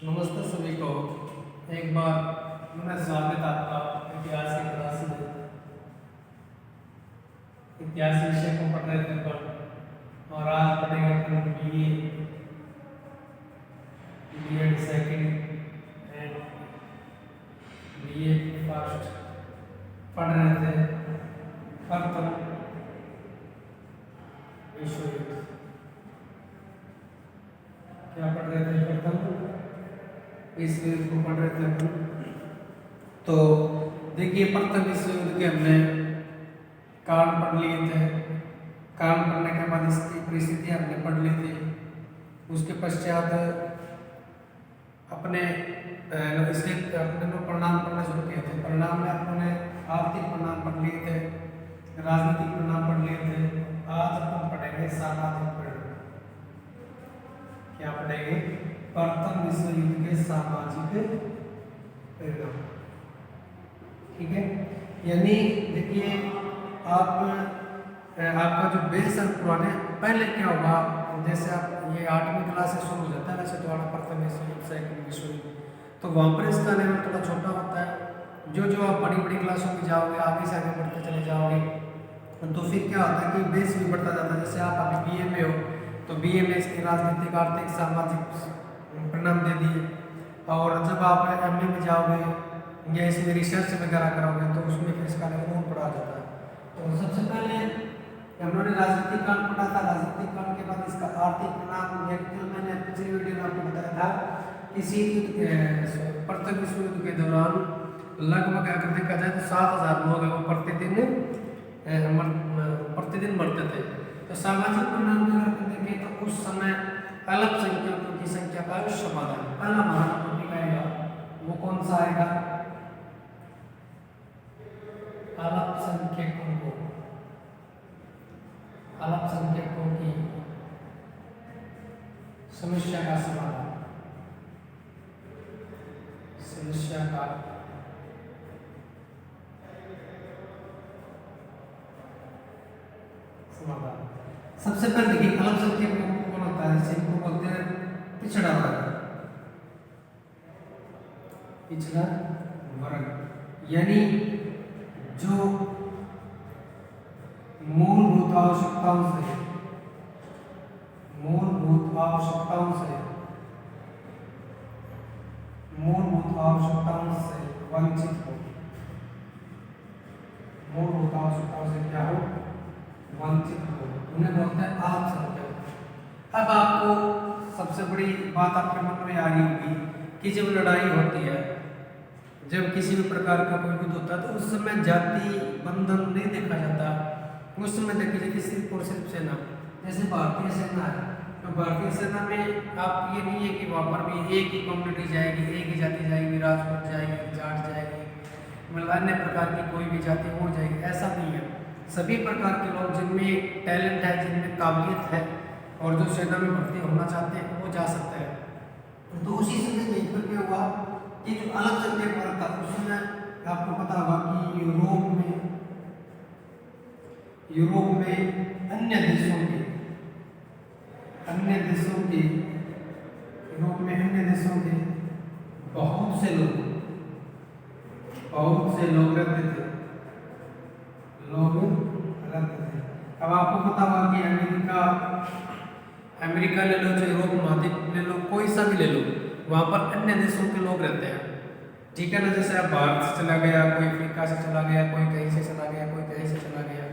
नमस्ते सभी को। एक बार मैं स्वागत आपका इतिहास की क्लास में। इतिहास विषय को पढ़ रहे थे अपन और आज पढ़ेंगे अपन BA second and BA first पढ़ रहे थे प्रथम विश्व युद्ध। क्या पढ़ रहे थे? प्रथम विश्व युद्ध को पढ़ रहे थे अपन। तो देखिए, प्रथम विश्व युद्ध के हमने कारण पढ़ लिए थे। कारण पढ़ने के बाद इसकी परिस्थिति हमने पढ़ ली थी। उसके पश्चात अपने इसके अपने लोग परिणाम पढ़ना शुरू किए थे। परिणाम में अपने आर्थिक परिणाम पढ़ लिए थे, राजनीतिक परिणाम पढ़ लिए थे। आज अपन पढ़ेंगे सामाजिक परिणाम। क्या पढ़ेंगे? प्रथम विश्व युद्ध के सामाजिक परिणाम। ठीक है, यानी देखिए आपका जो बेस है पुराने पहले क्या होगा, जैसे आप ये 8वीं क्लास से शुरू हो जाता है वैसे तुम्हारा प्रथम विश्व युद्ध, सेकंड विश्व युद्ध, तो वहाँ पर इसका लेवल थोड़ा छोटा होता है। जो आप बड़ी बड़ी क्लासों में जाओगे, आगे से आगे बढ़ते चले जाओगे, तो फिर क्या होता है कि बेस भी बढ़ता जाता है। जैसे आप अभी बीए में हो तो बीए में इसके राजनीतिक, आर्थिक, सामाजिक परिणाम दे दिए, और जब आप एमए में जाओगे या इसमें रिसर्च वगैरह करोगे तो उसमें फिर इसका लेवल और बढ़ा जाता है। तो सबसे पहले हम लोगों ने राजनीतिक कांड पढ़ा था। राजनीतिक कांड के बाद इसका आर्थिक परिणाम, मैंने पिछली वीडियो में आपको बताया था कि प्रथम विश्व युद्ध के दौरान लगभग अगर देखा जाए तो 7000 लोग वो प्रतिदिन मरते थे। तो सामाजिक परिणाम में अगर देखें तो उस समय अल्पसंख्यकों की संख्या का समाधान पहला महानगरीय आएगा। वो कौन सा आएगा? अल्पसंख्यकों की समस्या का समाधान। सबसे पहले देखिए, अल्पसंख्यक कौन होता है? जैसे इनको बोलते हैं पिछड़ा वर्ग। पिछड़ा वर्ग यानी जो मूलभूत आवश्यकताओं से वंचित हो। मूलभूत आवश्यकताओं से क्या हो? वंचित हो, उन्हें बोलते हैं अल्पसंख्यक। अब आपको सबसे बड़ी बात आपके मन में आ रही होगी कि जब लड़ाई होती है, जब किसी भी प्रकार का कोई युद्ध होता है, तो उस समय जाति बंधन नहीं देखा जाता। उस समय देखी जाती सिर्फ और सिर्फ सेना। जैसे भारतीय सेना है, तो भारतीय सेना में आप ये नहीं है कि वहाँ पर भी एक ही कम्युनिटी जाएगी, एक ही जाति जाएगी, राजपूत जाएगी, जाट जाएगी, मतलब अन्य प्रकार की कोई भी जाति हो जाएगी, ऐसा नहीं है। सभी प्रकार के लोग जिनमें टैलेंट है, जिनमें काबिलियत है और जो सेना में भर्ती होना चाहते हैं वो जा सकते हैं। तो उसी समय यहीं पर क्या हुआ कि जो अल्पसंख्यक वर्ग था उस समय आपको पता होगा कि यूरोप में अन्य देशों के बहुत से लोग रहते थे। अब आपको पता होगा कि अमेरिका ले लो, चाहे यूरोप महाद्वीप ले लो, कोई सा भी ले लो, वहाँ पर अन्य देशों के लोग रहते हैं। ठीक है ना? जैसे आप भारत से चला गया, कोई अफ्रीका से चला गया, कोई कहीं से चला गया, कोई कहीं से चला गया,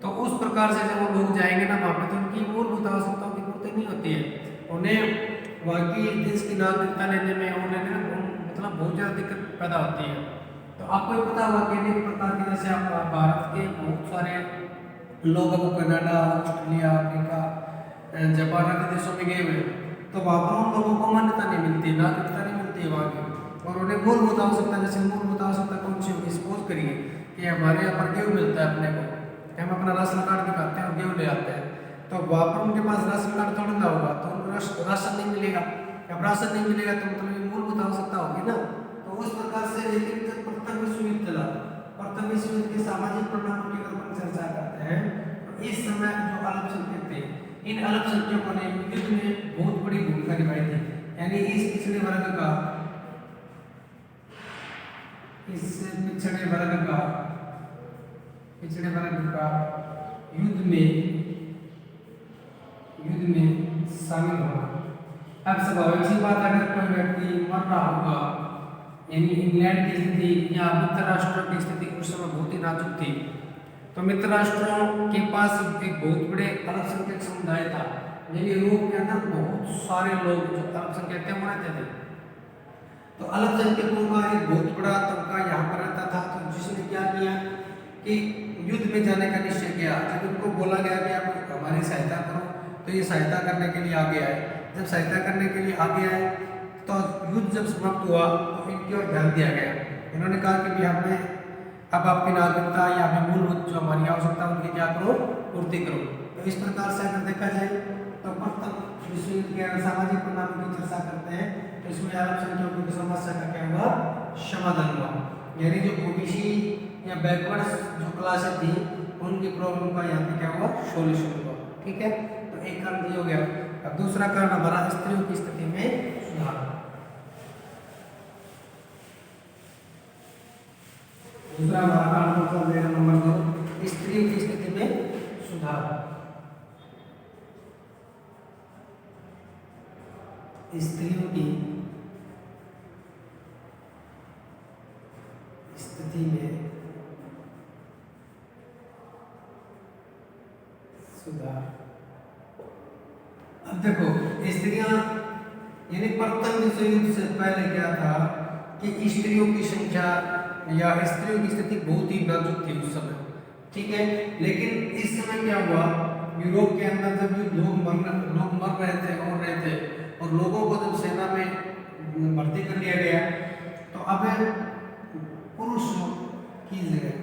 तो उस प्रकार से जब वो लोग जाएंगे ना वहाँ पे, तो उनकी मूलभूत आवश्यकताओं की पूर्ति नहीं होती है। उन्हें वहाँ की देश की नागरिकता लेने में मतलब बहुत ज़्यादा दिक्कत पैदा होती है। तो आपको ये पता होगा कि अनेक प्रकार के, जैसे आप भारत के बहुत सारे लोग अब कनाडा, ऑस्ट्रेलिया, अफ्रीका, जापान आदि देशों में गए हुए, तो वहाँ पर उन लोगों को मान्यता नहीं मिलती, नागरिकता नहीं मिलती है वहाँ की। और उन्हें मूलभूत आवश्यकता, जैसे मूलभूत आवश्यकता कौन सी होगी? सपोज करिए कि हमारे यहाँ पर गेहूँ मिलता है अपने को, हम अपना राशन कार्ड दिखाते हैं और गेहूँ ले आते हैं, तो वहाँ पर उनके पास राशन कार्ड थोड़ा ना होगा, तो उनको राशन नहीं मिलेगा। अब राशन नहीं मिलेगा तो मतलब ये मूलभूत आवश्यकता होगी ना। तो उस प्रकार से लेकिन जब प्रथम विश्व युद्ध चला, प्रथम विश्व युद्ध के सामाजिक परिणामों की अगर चर्चा करते हैं, तो इस समय जो अल्पसंख्यक थे, इन अल्पसंख्यकों ने युद्ध में बहुत बड़ी भूमिका निभाई थी। यानी इस पिछड़े वर्ग का युद्ध में शामिल होना। अब स्वाभाविक सी बात, अगर कोई व्यक्ति मर रहा होगा, यानी इंग्लैंड की स्थिति या मित्र राष्ट्रों की स्थिति उस समय बहुत ही नाजुक थी, तो मित्र राष्ट्रों के पास एक बहुत बड़े अल्पसंख्यक समुदाय था, यानी यूरोप के अंदर बहुत सारे लोग जो अल्पसंख्यक थे वो रहते थे। तो अल्पसंख्यकों का एक बहुत बड़ा तबका यहाँ पर रहता था। तो जिसने क्या किया कि युद्ध में जाने का निश्चय किया। जब उनको बोला गया कि आप हमारी सहायता करो, तो ये सहायता करने के लिए आगे आए। जब सहायता करने के लिए आगे आए तो युद्ध जब समाप्त हुआ तो इनकी ओर ध्यान दिया गया। इन्होंने कहा कि भाई हमें अब आपकी नागरिकता या हमें मूलभूत जो हमारी आवश्यकता उनकी क्या करो, पूर्ति करो। तो इस प्रकार से अगर देखा जाए तो प्रथम विश्व युद्ध के सामाजिक प्रणाली की चर्चा करते हैं, तो इसमें अल्पसंख्यकों की समस्या का क्या हुआ, समाधान हुआ। यानी जो ओबीसी या बैकवर्ड जो क्लासें थी उनकी प्रॉब्लम का यहाँ पे क्या हुआ, सॉल्यूशन हुआ। ठीक है, तो एक कारण ये हो गया। अब दूसरा कारण हमारा स्त्रियों की स्थिति में सुधार। दूसरा हमारा कारण नंबर 2, स्त्रियों की स्थिति में सुधार। स्त्रियों की स्थिति में सुधार। अब देखो स्त्रियां, यानी प्रथम विश्व युद्ध से पहले क्या था कि स्त्रियों की संख्या या स्त्रियों की स्थिति बहुत ही नाजुक थी उस समय। ठीक है, लेकिन इस समय क्या हुआ, यूरोप के अंदर जब लोग मर रहे थे और लोगों को जब सेना में भर्ती कर लिया गया, तो अब पुरुषों की जगह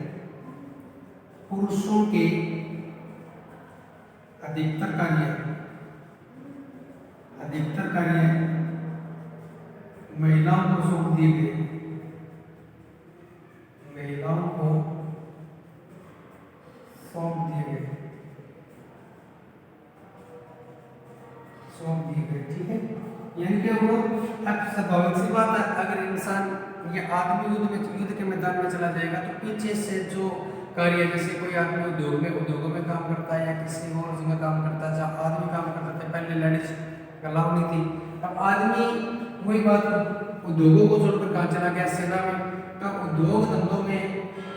पुरुषों के अधिकतर कार्य महिलाओं को सौंप दिए गए। ठीक है, यानी क्या हुआ, अब स्वाभाविक सी बात है, अगर इंसान या आदमी युद्ध के मैदान में चला जाएगा तो पीछे से जो कार्य, जैसे कोई आदमी उद्योगों में काम करता है या किसी और जगह काम करता है जहाँ आदमी काम करता था, पहले लेडीज अलाउ नहीं थी। अब आदमी वही बात उद्योगों को छोड़कर कहाँ चला गया, सेना में। तो उद्योग धंधों में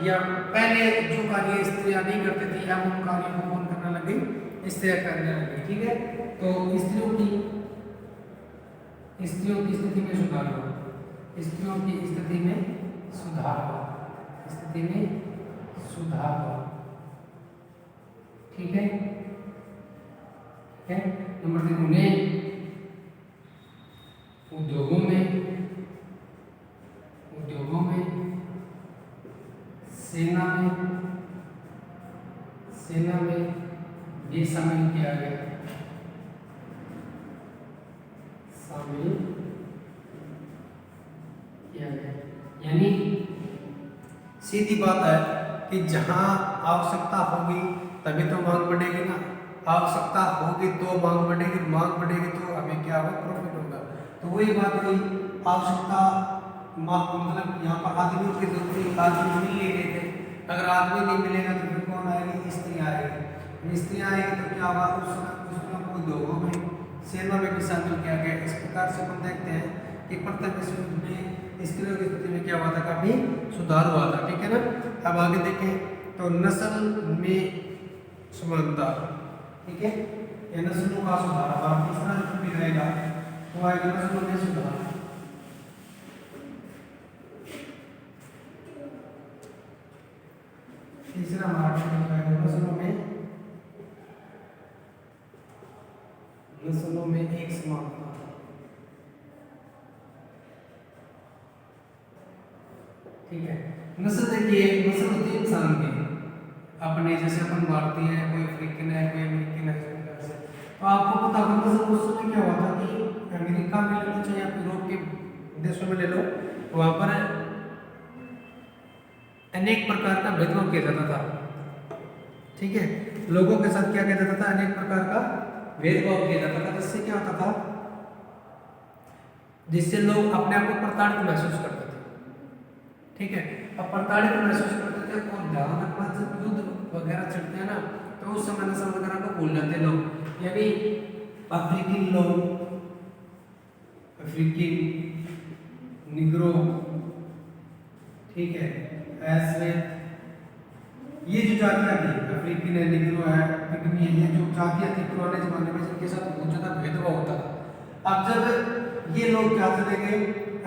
या पहले जो कार्य स्त्रियां नहीं करती थी, अब उन कार्यों को कौन करने लगी, स्त्रियां करने लगी। ठीक है, तो स्त्रियों की स्थिति में सुधार हुआ। ठीक है, नंबर 3, उन्हें उद्योगों में सेना में भी शामिल किया गया। यानी सीधी बात है कि जहां आवश्यकता होगी तभी तो मांग बढ़ेगी ना, आवश्यकता होगी तो मांग बढ़ेगी, मांग बढ़ेगी तो हमें क्या होगा, प्रॉफिट होगा। तो वही बात हुई, आवश्यकता मतलब यहाँ पर आदमियों की जरूरत, आदमी मिल नहीं रहे थे। अगर आदमी नहीं मिलेगा तो फिर कौन आएगी, स्त्री आएगी। स्त्री आएगी तो क्या हुआ, उस समय उद्योगों में सेना में भी शामिल किया गया। इस प्रकार से हम देखते हैं कि प्रथम विश्व युद्ध में स्त्रियों की स्थिति में क्या हुआ था, काफी सुधार हुआ था। ठीक है ना, अब आगे देखें तो नस्ल में समानता। ठीक है, ये नस्लों का सुधार हमारा तीसरा भी रहेगा, तो आएगा नस्लों में सुधार। तीसरा हमारा नस्लों में एक समानता। ठीक है, नस्ल देखिए, नस्ल होती है इंसान की अपने, जैसे अपन भारतीय है, कोई अफ्रीकन है, कोई अमेरिकन है। तो आपको पता होगा नस्ल उस समय क्या हुआ था कि अमेरिका में ले लो चाहे आप यूरोप के देशों में ले लो, वहां पर अनेक प्रकार का भेदभाव किया जाता था। ठीक है, लोगों के साथ क्या किया जाता था, अनेक प्रकार का भेदभाव किया जाता था। जिससे क्या होता था जिससे लोग अपने आप को प्रताड़ित महसूस करते थे। ठीक है, अब प्रताड़ित महसूस करते थे और ध्यान रखना जब युद्ध वगैरह चलते हैं ना तो उस समय नस्ल वगैरह को भूल जाते लोग, यानी अफ्रीकी लोग, अफ्रीकी निग्रो, ठीक है, ऐसे ये जो जातियां थी, अफ्रीकी है, निग्रो है, पिग्मी है, ये जो जातियां थी पुराने जमाने में जिनके साथ बहुत ज्यादा भेदभाव होता था। अब जब ये लोग क्या चले गए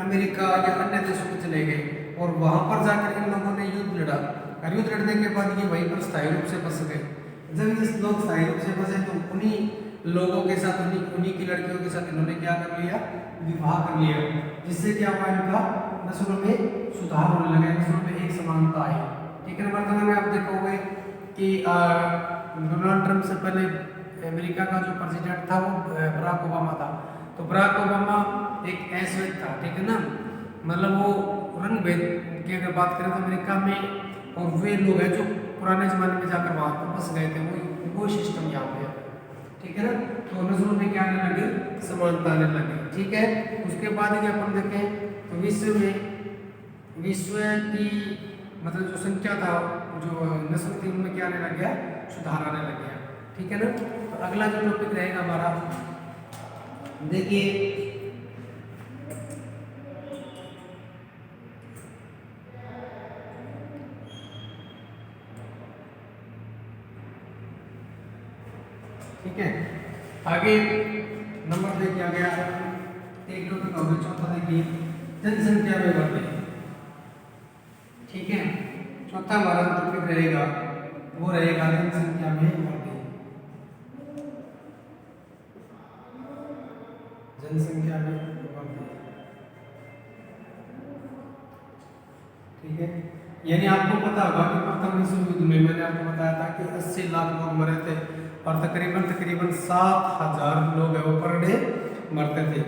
अमेरिका या अन्य देशों में चले गए और वहां पर जाकर इन लोगों ने युद्ध लड़ा, और युद्ध लड़ने के बाद ये वहीं पर स्थायी रूप से बस गए। जब ये लोग स्थायी रूप से बसे तो उन्हीं लोगों के साथ, उन्हीं की लड़कियों के साथ इन्होंने क्या कर लिया, विवाह कर लिया, जिससे क्या हुआ, इनका नस्लों में सुधार होने लगा, नस्लों में एक समानता आई। ठीक है, वर्तमान में आप देखोगे कि डोनाल्ड ट्रंप से पहले अमेरिका का जो प्रेसिडेंट था वो बराक ओबामा था। तो बराक ओबामा एक ऐसा था, ठीक है ना, मतलब वो रंग भेद की अगर बात करें तो अमेरिका में, और वे लोग हैं जो पुराने जमाने में जाकर वहाँ पर बस गए थे, वो सिस्टम यहाँ पे है। ठीक है ना, तो नस्लों में क्या आने लगे, समानता आने लगी। ठीक है, उसके बाद ही अपन देखें तो विश्व की मतलब जो संख्या था, जो नस्ल थी, उनमें क्या आने लग गया, सुधार आने लग गया। ठीक है ना, तो अगला जो टॉपिक रहेगा हमारा, देखिए ठीक है, आगे नंबर देखिए आ गया, एक टॉपिक हो गया, चौथा देखिए जनसंख्या में वृद्धि। ठीक है, चौथा हमारा टॉपिक रहेगा वो रहेगा जनसंख्या में वृद्धि। जनसंख्या में वृद्धि, ठीक है, यानी आपको पता होगा कि प्रथम विश्व युद्ध में मैंने आपको बताया था कि 80 लाख लोग मरे थे और तकरीबन 7,000 लोग है वो पर डे मरते थे।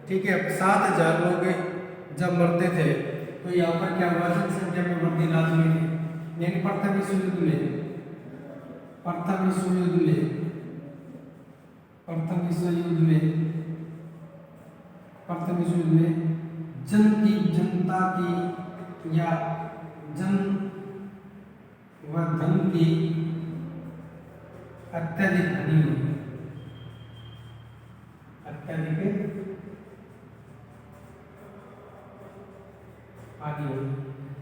ठीक है, 7,000 लोग जब मरते थे तो यहाँ पर क्या हुआ, जनसंख्या में वृद्धि लाजमी थी। यानी प्रथम विश्व युद्ध में जनता की या जन व धन की अत्यधिक हानि हुई,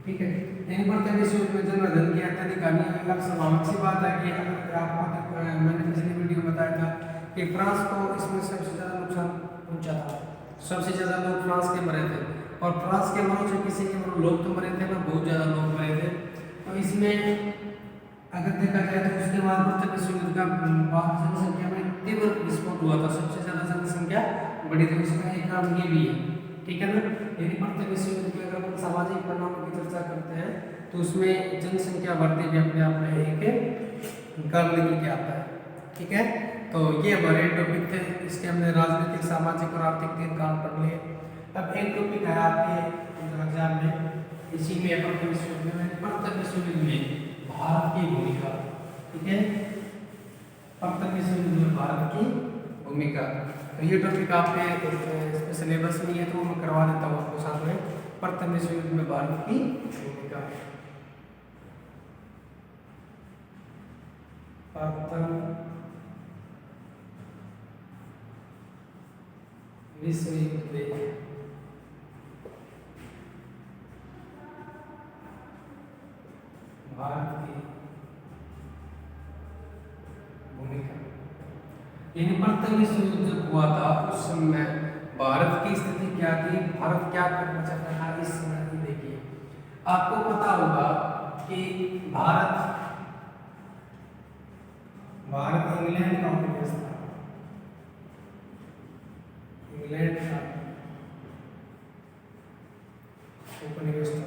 ठीक है, इन पर तभी शुरू में जन व धन की अत्यधिक हानि हुई। अब स्वाभाविक सी बात है कि अगर आपको मैंने पिछली वीडियो में बताया था कि फ्रांस को इसमें सबसे ज़्यादा नुकसान पहुंचा था, सबसे ज़्यादा लोग फ्रांस के मरे थे, और फ्रांस के मरों से किसी के मरो लोग तो मरे थे ना, बहुत ज़्यादा लोग मरे थे। तो इसमें अगर देखा जाए तो उसके बाद प्रथम विश्व युद्ध का बाद जनसंख्या में तीव्र विस्फोट हुआ था, सबसे ज़्यादा जनसंख्या बढ़ी थी। इसका एक कारण ये भी है, ठीक है ना, यदि प्रथम विश्व युद्ध की अगर हम सामाजिक परिणामों की चर्चा करते हैं तो उसमें जनसंख्या वृद्धि भी अपने आप में एक कारण निकल के आता है। ठीक है, तो ये हमारे टॉपिक थे, इसके हमने राजनीतिक, सामाजिक और आर्थिक 3 कारण पढ़ लिए। अब एक टॉपिक है आपके एग्जाम में, इसी में प्रथम विश्व युद्ध में भारत की भूमिका। ठीक है, प्रथम विश्व युद्ध में भारत की भूमिका, तो ये टॉपिक आपके सिलेबस में है तो मैं करवा देता हूँ आपको साथ में। प्रथम विश्व युद्ध में भारत की भूमिका, प्रथम विश्व युद्ध में भारत की भूमिका। इन प्रथम विश्व युद्ध जब हुआ था उस समय भारत की स्थिति क्या थी, भारत क्या करना चाहता था इस समय की देखिए। आपको पता होगा कि भारत इंग्लैंड का उपनिवेश था, इंग्लैंड का उपनिवेश था,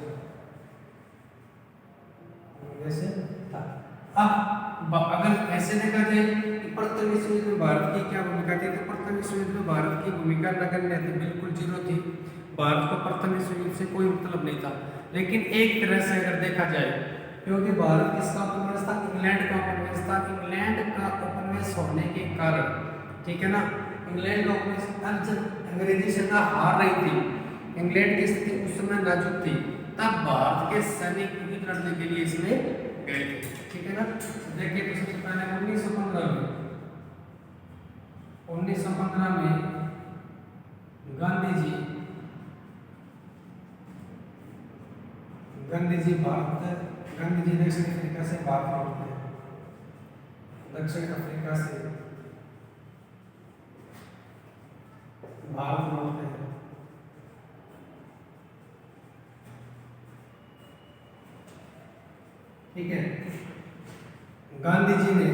वैसे था। अब अगर ऐसे देखा जाए कि प्रथम विश्व युद्ध में भारत की क्या भूमिका थी, तो प्रथम विश्व युद्ध में भारत की भूमिका नगण्य थी, बिल्कुल जीरो थी। भारत को प्रथम विश्व युद्ध से कोई मतलब नहीं था। लेकिन एक तरह से अगर देखा जाए, क्योंकि भारत किसका उपनिवेश था, इंग्लैंड का उपनिवेश था, इंग्लैंड का उपनिवेश होने के कारण, ठीक है ना, इंग्लैंड का अब जब अंग्रेजी सेना हार रही थी, इंग्लैंड की स्थिति उस समय नाजुक थी, तब भारत के सैनिक युद्ध लड़ने के लिए इसमें गए थे। ठीक है ना। देखिए तो सबसे पहले 1915 में गांधी जी दक्षिण अफ्रीका से भारत लौटते हैं। दक्षिण अफ्रीका से भारत लौटते हैं। ठीक है। गांधी जी ने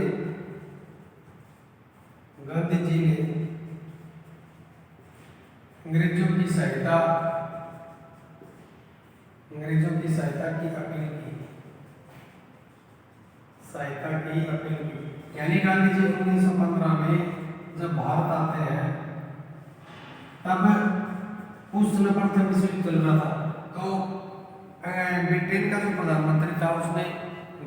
अंग्रेजों की सहायता की अपील की। यानी गांधी जी 1915 में जब भारत आते हैं, तब उस समय प्रथम विश्व युद्ध चल रहा था। तो ब्रिटेन का जो प्रधानमंत्री था उसने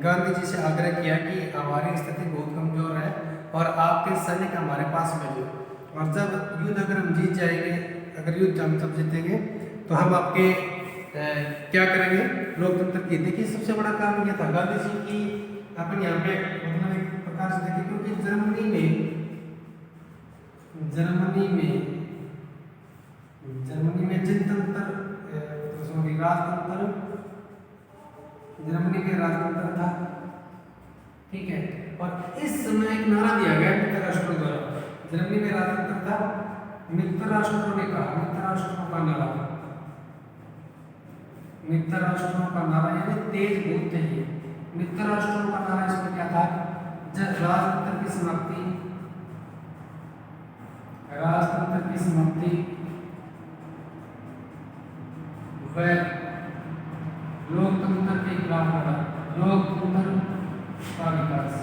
गांधी जी से आग्रह किया कि हमारी स्थिति बहुत कमजोर है और आपके सैनिक हमारे पास भेजो, और जब युद्ध अगर हम जीत जाएंगे, अगर युद्ध हम तब जीतेंगे तो हम आपके क्या करेंगे, लोकतंत्र की। देखिए सबसे बड़ा काम यह था गांधी जी की, अपन यहाँ पे मतलब एक प्रकार से देखिए, क्योंकि जर्मनी में जनतंत्र जर्मनी में राजतंत्र था। ठीक है। और इस समय एक नारा दिया गया मित्र राष्ट्रों द्वारा, जर्मनी में राजतंत्र था, मित्र राष्ट्रों ने कहा, मित्र राष्ट्रों का नारा यानी तेज बहुत थे। मित्र राष्ट्रों का नारा इसमें क्या था, जब राजतंत्र की समाप्ति व लोकतंत्र के खिलाफ लड़ा, लोकतंत्र का विकास।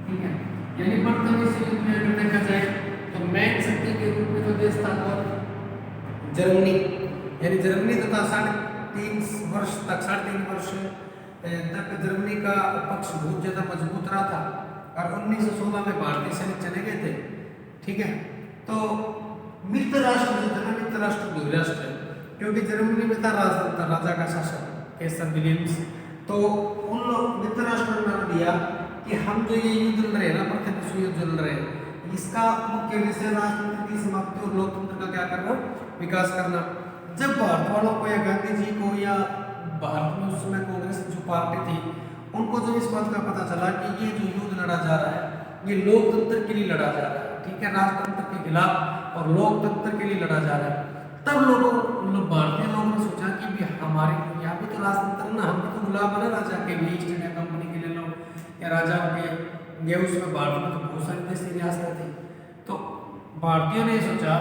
ठीक है। यानी प्रथम विश्व युद्ध में अगर देखा जाए तो मैन शक्ति के रूप में जो देश था वो जर्मनी, यानी जर्मनी तो था 3.5 वर्ष तक जर्मनी का पक्ष बहुत ज्यादा मजबूत रहा था, और 1916 में भारतीय सैनिक चले गए थे। ठीक है। तो मित्र राष्ट्र जो था, मित्र राष्ट्र द्वैत राष्ट्र, क्योंकि जर्मनी में था राजतंत्र, राजा का शासन केसर विलियम्स, तो उन लोग मित्र राष्ट्र ने नारा दिया कि हम जो ये युद्ध लड़ रहे हैं ना, प्रथम विश्व युद्ध लड़ रहे हैं, इसका मुख्य विषय राजतंत्र की समाप्ति और लोकतंत्र का क्या करना, विकास करना। जब भारत वालों को या गांधी जी को या भारत में उस समय कांग्रेस जो पार्टी थी, उनको जब इस बात का पता चला कि ये जो युद्ध लड़ा जा रहा है ये लोकतंत्र के लिए लड़ा जा रहा है, ठीक है, राजतंत्र के खिलाफ और लोकतंत्र के लिए लड़ा जा रहा है, तब भारतीय लोगों ने सोचा कि भी हमारे यहाँ पे तो राजतंत्र ना, हम भी तो गुलाम बना राजा के भी, ईस्ट इंडिया कंपनी के ले लो या राजाओं के, ये उसमें भारत में तो बहुत सारी देश रियासतें थी। तो भारतीयों ने सोचा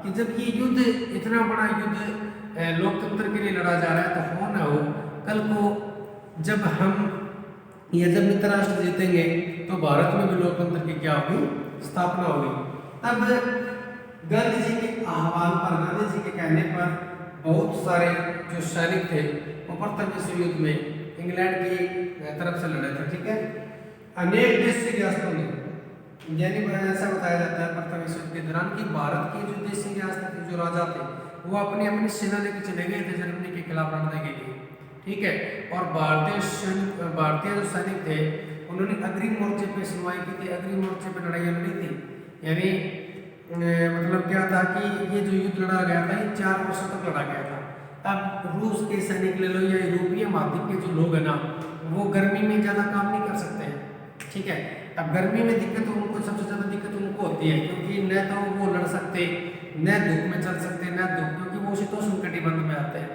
कि जब ये युद्ध, इतना बड़ा युद्ध लोकतंत्र के लिए लड़ा जा रहा है, तो हो ना हो कल को जब मित्र राष्ट्र जीतेंगे तो भारत में भी लोकतंत्र की क्या होगी, स्थापना होगी। तब गांधी जी के आह्वान पर, गांधी जी के कहने पर बहुत सारे जो सैनिक थे वो प्रथम विश्व युद्ध में इंग्लैंड की तरफ से लड़े थे। ठीक है। अनेक देशी रियासतों ने, यानी ऐसा बताया जाता है प्रथम विश्व युद्ध के दौरान कि भारत की जो देशी रियासतें थी, जो राजा थे, वो अपनी अपनी सेना लेकर चले गए थे जर्मनी के खिलाफ लड़ने के लिए। ठीक है। और भारतीय जो सैनिक थे उन्होंने अग्रिम मोर्चे पे सुनवाई की थी, अग्रिम मोर्चे पे लड़ाइयाँ लड़ी थी। यानी मतलब क्या था कि ये जो युद्ध लड़ा गया था ये 4 वर्षों तक लड़ा गया था। अब रूस के सैनिक ले लो या यूरोपीय महाद्वीप के जो लोग हैं ना, वो गर्मी में ज़्यादा काम नहीं कर सकते हैं। ठीक है। अब गर्मी में दिक्कत उनको, सबसे ज़्यादा दिक्कत उनको होती है, क्योंकि न तो वो लड़ सकते, न धूप में चल सकते, न धूप, क्योंकि वो शीतोष्ण कटिबंध में आते हैं,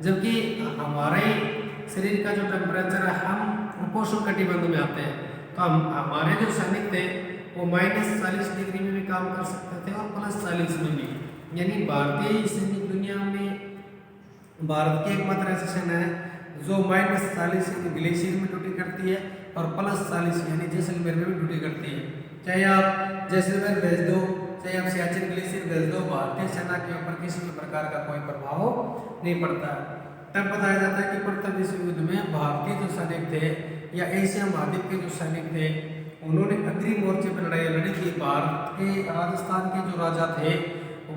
जबकि हमारे शरीर का जो टेम्परेचर है, हम उपोष्ण कटिबंध में आते हैं। तो हमारे जो सैनिक थे वो -40 डिग्री में भी काम कर सकते थे और +40 में भी। यानी भारतीय सैनिक दुनिया में भारत की एकमात्र ऐसी सेना है जो -40 ग्लेशियर में ड्यूटी करती है और +40 यानी जैसलमेर में भी ड्यूटी करती है। चाहे आप जैसलमेर भेज दो, चाहे आप सियाचिन ग्लेशियर भेज दो, भारतीय सेना के ऊपर किसी भी प्रकार का कोई प्रभाव नहीं पड़ता है। तब बताया जाता है कि प्रथम विश्व युद्ध में भारतीय जो सैनिक थे या एशिया महाद्वीप के जो सैनिक थे उन्होंने अग्री मोर्चे पर लड़ाई लड़ी थी। भारत के राजस्थान के जो राजा थे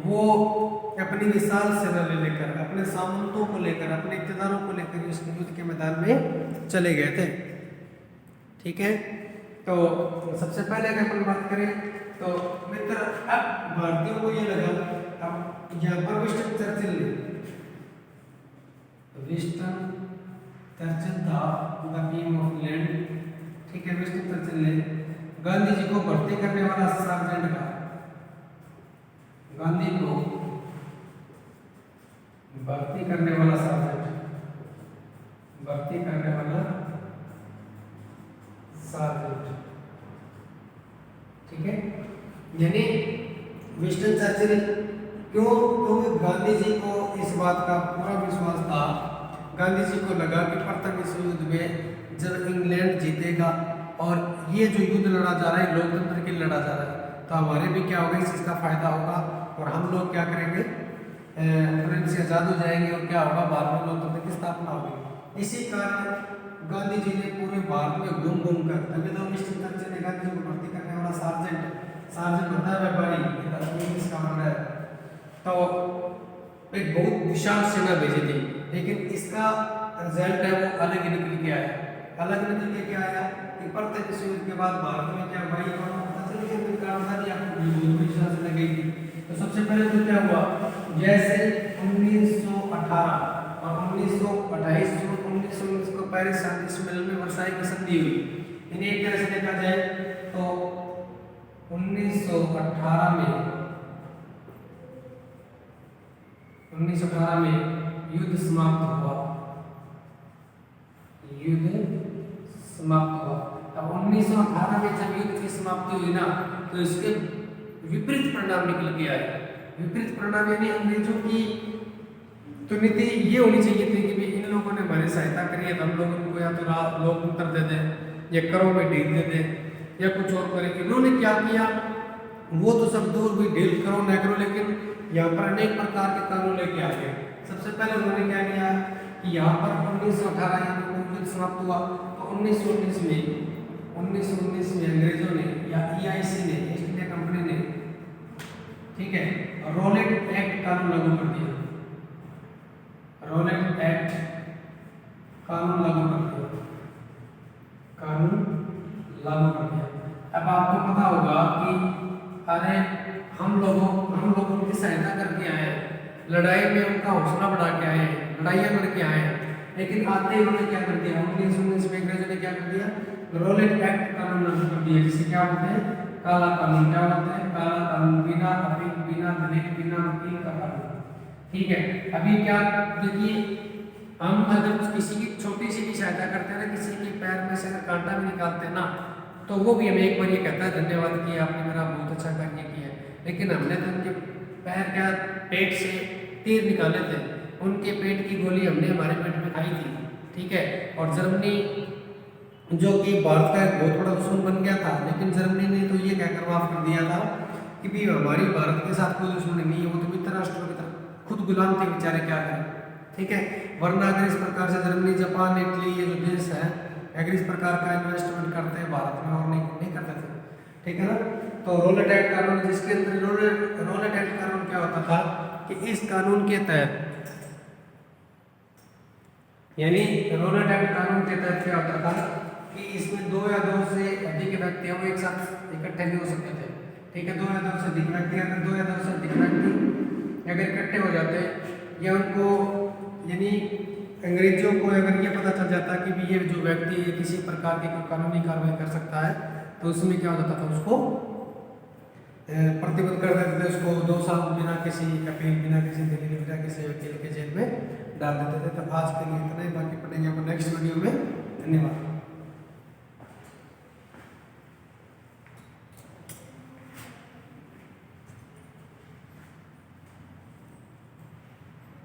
वो अपनी विशाल सेना लेकर, अपने सामंतों को लेकर, अपने इक़्तिदारों को लेकर इस युद्ध के मैदान में चले गए थे। ठीक है, तो सबसे पहले अगर अपन बात करें तो मित्र, अब भारतीयों को ये लगा, अब यहाँ पर विंस्टन चर्चिल था द किंग ऑफ इंग्लैंड। ठीक है, विंस्टन चर्चिल ने गांधी जी को भर्ती करने वाला सार्जेंट का, गांधी को भर्ती करने वाला सार्जेंट, भर्ती करने वाला सार्जेंट। ठीक है, यानी विंस्टन चर्चिल क्यों? क्योंकि गांधी जी को इस बात का पूरा विश्वास था, गांधी जी को लगा कि प्रथम विश्व युद्ध में जब इंग्लैंड जीतेगा और ये जो युद्ध लड़ा जा रहा है लोकतंत्र के लिए लड़ा जा रहा है, तो हमारे भी क्या होगा, इस चीज़ का फायदा होगा और हम लोग क्या करेंगे, फ्रेंच से आज़ाद हो जाएंगे और क्या होगा, भारत में लोकतंत्र की स्थापना होगी। इसी कारण गांधी जी ने पूरे भारत में घूम घूम कर, तभी तो विंस्टन चर्चिल ने गांधी जी को भर्ती करने वाला सार्जेंट होता है व्यापारी, इसका मतलब है, तो एक बहुत विशाल सेना भेजी थी, लेकिन इसका रिजल्ट है वो अलग ही निकल के आया। अलग निकल के क्या आया कि प्रथम विश्व युद्ध के बाद भारत में क्या भाई पता चली कि क्रांति आपको बहुत विशाल से लगेगी। तो सबसे पहले तो क्या हुआ, जैसे 1918 और 1928 जून 1919 को पेरिस शांति सम्मेलन में वर्साई की संधि हुई। इन्हें एक तरह से देखा जाए तो 1918 में युद्ध समाप्त हुआ, युद्ध समाप्त हुआ। अब 1918 में जब युद्ध की समाप्ति हुई ना, तो इसके विपरीत परिणाम निकल के आए। विपरीत परिणाम यानी अंग्रेजों की तो नीति ये होनी चाहिए थी कि इन लोगों ने हमारी सहायता करी है, तो हम लोग उनको या तो लोकतंत्र दे दें या करों में ढील दे दें या कुछ और करें। इन्होंने क्या किया, वो तो सब दूर भी ढील करो न करो, लेकिन यहाँ पर अनेक प्रकार के कानून लेके आ गए। सबसे पहले उन्होंने क्या किया कि यहाँ पर 1918 युद्ध समाप्त हुआ, तो 1919 में अंग्रेजों ने या EIC ने, ईस्ट इंडिया कंपनी ने, ठीक है, रोलेट एक्ट कानून लागू कर दिया। रोलेट एक्ट कानून लागू कर दिया, कानून लागू कर दिया। अब आपको पता होगा कि अरे हम लोग उनकी सहायता करके आए हैं, लड़ाई में उनका हौसला बढ़ा के आए हैं, लड़ाइयाँ लड़के आए हैं, लेकिन आते ही उन्होंने क्या कर दिया, 1919 में अंग्रेजों ने क्या कर दिया, रोलेट एक्ट कानून लागू कर दिया, जिसे क्या बोलते हैं, काला कानून। क्या बोलते हैं, काला कानून, बिना अपील, बिना दलील, बिना वकील का कानून। ठीक है, अभी क्या देखिए, हम अगर किसी की छोटी सी भी सहायता करते हैं ना, किसी के पैर में से अगर कांटा भी निकालते हैं ना, तो वो भी हमें एक बार ये कहता है धन्यवाद कि आपने मेरा बहुत अच्छा कार्य किया। लेकिन हमने तो उनके पैर क्या पेट से तीर निकाले थे, उनके पेट की गोली हमने हमारे पेट में खाई थी। ठीक है, और जर्मनी जो कि भारत का एक बहुत बड़ा दुश्मन बन गया था, लेकिन जर्मनी ने तो ये कहकर माफ कर दिया था कि भी हमारी भारत के साथ कोई दुश्मनी नहीं है, वो तो मित्र राष्ट्रों की तरफ खुद गुलाम थे बेचारे, क्या करें। ठीक है, वरना अगर इस प्रकार से जर्मनी, जापान, इटली, ये जो देश है अगर इस प्रकार का इन्वेस्टमेंट करते हैं भारत में और नहीं करते थे, ठीक है ना। तो रोलेट एक्ट कानून, जिसके अंदर रोलेट एक्ट कानून क्या होता था कि इस कानून के तहत, यानी रोलेट एक्ट कानून के तहत क्या होता था कि इसमें 2 या 2 से अधिक व्यक्ति वो एक साथ इकट्ठे नहीं हो सकते थे। ठीक है, 2 या 2 से अधिक व्यक्ति, अगर 2 या 2 से अधिक व्यक्ति अगर इकट्ठे हो जाते या उनको, यानी अंग्रेजों को अगर ये पता चल जाता कि भी ये जो व्यक्ति किसी प्रकार की कोई कानूनी कार्रवाई कर सकता है, तो उसमें क्या हो जाता था, उसको प्रतिबद्ध कर देते थे, उसको 2 साल बिना किसी अपील, बिना किसी दलील, बिना किसी वकील के जेल में डाल देते थे। तो आज के लिए इतना ही, बाकी पढ़ेंगे अपन नेक्स्ट वीडियो में। धन्यवाद।